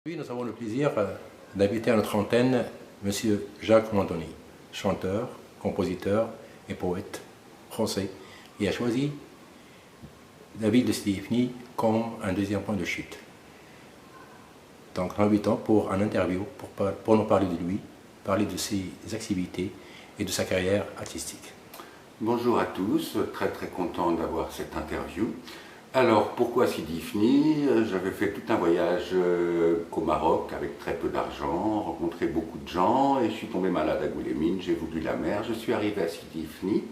Aujourd'hui, nous avons le plaisir d'inviter à notre antenne M. Jacques Mandoni, chanteur, compositeur et poète français, et a choisi la ville de Sidi Ifni comme un deuxième point de chute. Donc nous l'invitons pour un interview, pour nous parler de lui, parler de ses activités et de sa carrière artistique. Bonjour à tous, très content d'avoir cette interview. Alors, pourquoi Sidi Ifni? J'avais fait tout un voyage au Maroc avec très peu d'argent, rencontré beaucoup de gens et je suis tombé malade à Goulémine, j'ai voulu la mer, je suis arrivé à Sidi Ifni.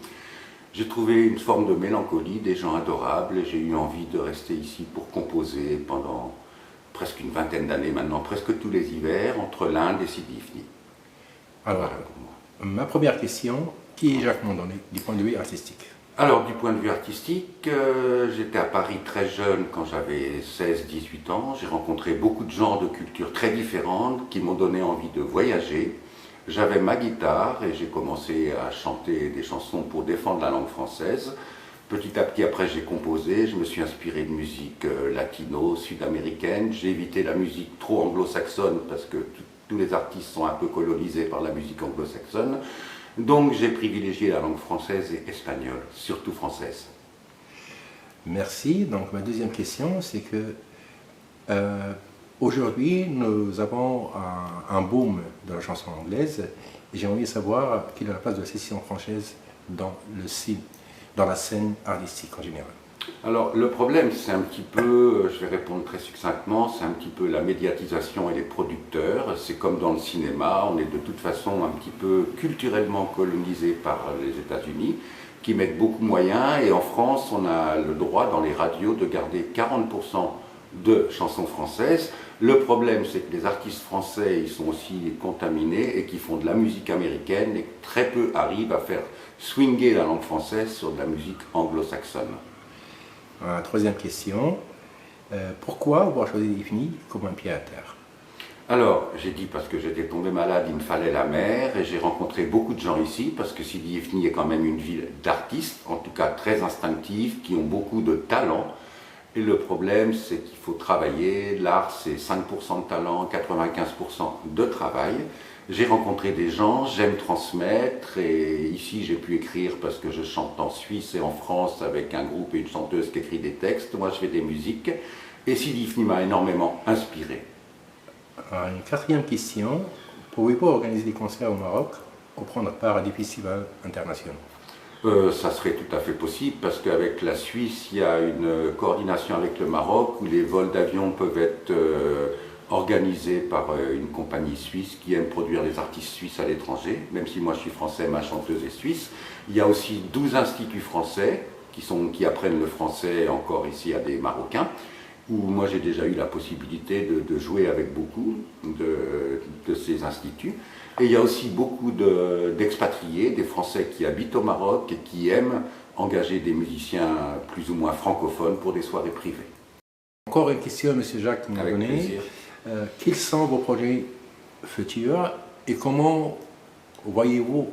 J'ai trouvé une forme de mélancolie, des gens adorables et j'ai eu envie de rester ici pour composer pendant presque une vingtaine d'années maintenant, presque tous les hivers, entre l'Inde et Sidi Ifni. Alors, voilà pour moi. Ma première question, qui est Jacques Mandoni du point de vue artistique? Alors, du point de vue artistique, j'étais à Paris très jeune quand j'avais 16-18 ans. J'ai rencontré beaucoup de gens de cultures très différentes qui m'ont donné envie de voyager. J'avais ma guitare et j'ai commencé à chanter des chansons pour défendre la langue française. Petit à petit, après, j'ai composé, je me suis inspiré de musique latino, sud-américaine. J'ai évité la musique trop anglo-saxonne parce que tous les artistes sont un peu colonisés par la musique anglo-saxonne. Donc j'ai privilégié la langue française et espagnole, surtout française. Merci. Donc ma deuxième question, c'est que aujourd'hui nous avons un boom de la chanson anglaise et j'ai envie de savoir quelle est la place de la chanson française dans la scène artistique en général. Alors le problème, c'est un petit peu, je vais répondre très succinctement, c'est un petit peu la médiatisation et les producteurs. C'est comme dans le cinéma, on est de toute façon un petit peu culturellement colonisé par les États-Unis, qui mettent beaucoup de moyens, et en France, on a le droit dans les radios de garder 40% de chansons françaises. Le problème, c'est que les artistes français, ils sont aussi contaminés et qui font de la musique américaine et très peu arrivent à faire swinger la langue française sur de la musique anglo-saxonne. Troisième question, pourquoi avoir choisi Ifni comme un pied à terre? Alors, j'ai dit parce que j'étais tombé malade, il me fallait la mer, et j'ai rencontré beaucoup de gens ici, parce que Sidi Ifni est quand même une ville d'artistes, en tout cas très instinctive, qui ont beaucoup de talent. Et le problème, c'est qu'il faut travailler. L'art, c'est 5% de talent, 95% de travail. J'ai rencontré des gens, j'aime transmettre, et ici j'ai pu écrire parce que je chante en Suisse et en France avec un groupe et une chanteuse qui écrit des textes. Moi, je fais des musiques, et Sidi Ifni m'a énormément inspiré. Une quatrième question, pouvez-vous organiser des concerts au Maroc ou prendre part à des festivals internationaux? Ça serait tout à fait possible parce qu'avec la Suisse, il y a une coordination avec le Maroc où les vols d'avion peuvent être organisés par une compagnie suisse qui aime produire les artistes suisses à l'étranger. Même si moi je suis français, ma chanteuse est suisse. Il y a aussi 12 instituts français qui apprennent le français encore ici à des Marocains, où moi j'ai déjà eu la possibilité de jouer avec beaucoup de ces instituts. Et il y a aussi beaucoup d'expatriés, des Français qui habitent au Maroc et qui aiment engager des musiciens plus ou moins francophones pour des soirées privées. Encore une question, M. Jacques Mandoni. Avec plaisir. Quels sont vos projets futurs et comment voyez-vous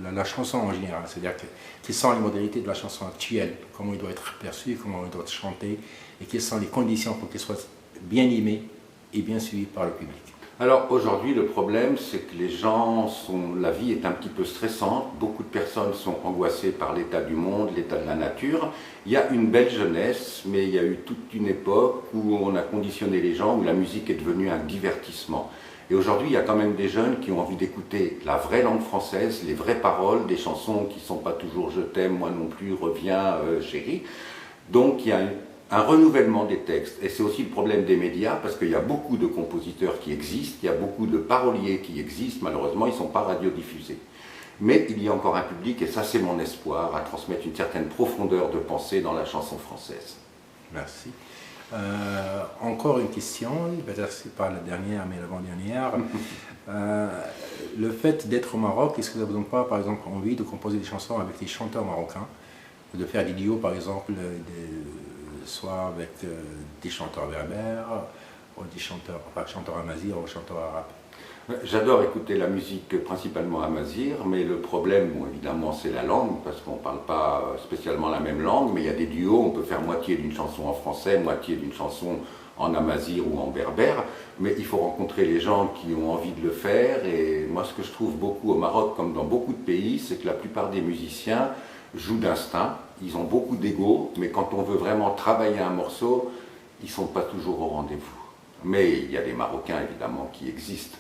la chanson en général? C'est-à-dire quelles sont les modalités de la chanson actuelle? Comment il doit être perçu, comment il doit être chanté et quelles sont les conditions pour qu'il soit bien aimé et bien suivi par le public? Alors aujourd'hui, le problème, c'est que les gens la vie est un petit peu stressante. Beaucoup de personnes sont angoissées par l'état du monde, l'état de la nature. Il y a une belle jeunesse, mais il y a eu toute une époque où on a conditionné les gens, où la musique est devenue un divertissement. Et aujourd'hui, il y a quand même des jeunes qui ont envie d'écouter la vraie langue française, les vraies paroles, des chansons qui ne sont pas toujours « je t'aime, moi non plus, reviens, chérie ». Donc il y a un renouvellement des textes, et c'est aussi le problème des médias, parce qu'il y a beaucoup de compositeurs qui existent, il y a beaucoup de paroliers qui existent, malheureusement ils ne sont pas radiodiffusés. Mais il y a encore un public, et ça c'est mon espoir, à transmettre une certaine profondeur de pensée dans la chanson française. Merci. Encore une question, peut-être c'est pas la dernière, mais l'avant-dernière. Le fait d'être au Maroc, est-ce que vous n'avez pas, par exemple, envie de composer des chansons avec des chanteurs marocains, de faire des duos, par exemple, soit avec des chanteurs berbères, ou des chanteurs amazirs ou chanteurs arabes? J'adore écouter la musique principalement amazigh, mais le problème, bon, évidemment, c'est la langue, parce qu'on ne parle pas spécialement la même langue, mais il y a des duos, on peut faire moitié d'une chanson en français, moitié d'une chanson en amazigh ou en berbère, mais il faut rencontrer les gens qui ont envie de le faire. Et moi, ce que je trouve beaucoup au Maroc, comme dans beaucoup de pays, c'est que la plupart des musiciens jouent d'instinct. Ils ont beaucoup d'ego, mais quand on veut vraiment travailler un morceau, ils ne sont pas toujours au rendez-vous. Mais il y a des Marocains, évidemment, qui existent.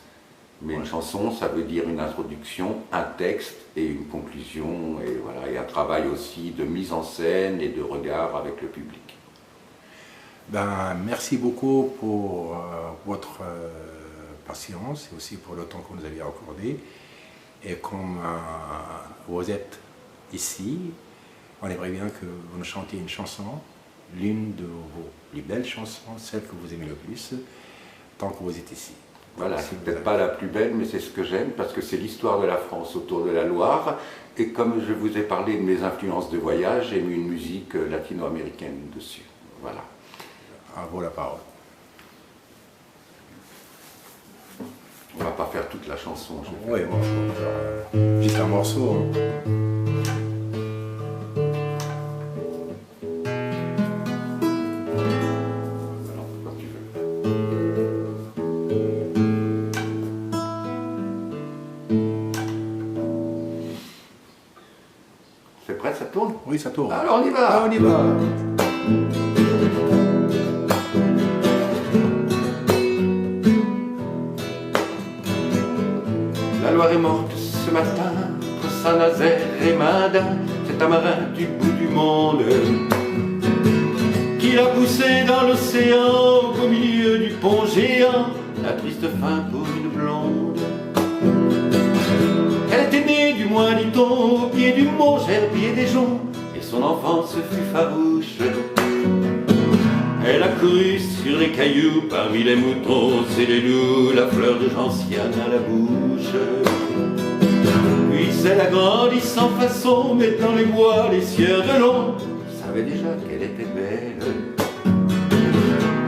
Mais une chanson, ça veut dire une introduction, un texte et une conclusion, et voilà, et un travail aussi de mise en scène et de regard avec le public. Ben, merci beaucoup pour votre patience et aussi pour le temps que vous nous avez accordé. Et comme vous êtes ici, on aimerait bien que vous nous chantiez une chanson, l'une de vos plus belles chansons, celle que vous aimez le plus, tant que vous êtes ici. Voilà, c'est peut-être pas la plus belle, mais c'est ce que j'aime, parce que c'est l'histoire de la France autour de la Loire. Et comme je vous ai parlé de mes influences de voyage, j'ai mis une musique latino-américaine dessus. Voilà. À vous la parole. On va pas faire toute la chanson. Oui, bon, je peux faire juste un morceau. Hein. C'est prêt, ça tourne? Oui, ça tourne. Alors on y va. Ah, on y va. La Loire est morte ce matin, entre Saint-Nazaire et Madin, c'est un marin du bout du monde qui l'a poussé dans l'océan au milieu du pont géant, la triste fin pour une blonde. Elle était née du moins dit-on au pied du mont Gerbier des Joncs, et son enfance fut farouche. Elle a couru sur les cailloux parmi les moutons et les loups, la fleur de gentiane à la bouche. Puis elle a grandi sans façon, mais dans les bois, les sieurs de long, ils savaient déjà qu'elle était belle.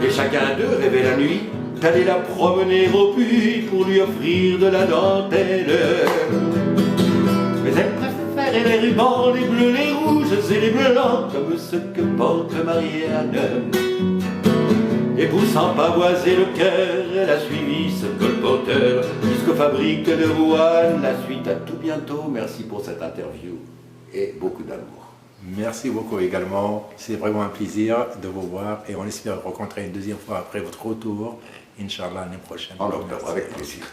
Et chacun d'eux rêvait la nuit d'aller la promener au puits pour lui offrir de la dentelle. Mais elle préférait les rubans, les bleus, les rouges et les blancs, comme ceux que porte Marianne. Et poussant pavoiser le cœur, elle a suivi ce colporteur jusqu'aux fabriques de Rouen. La suite, à tout bientôt. Merci pour cette interview et beaucoup d'amour. Merci beaucoup également. C'est vraiment un plaisir de vous voir et on espère rencontrer une deuxième fois après votre retour, Inch'Allah, l'année prochaine. En octobre, avec plaisir.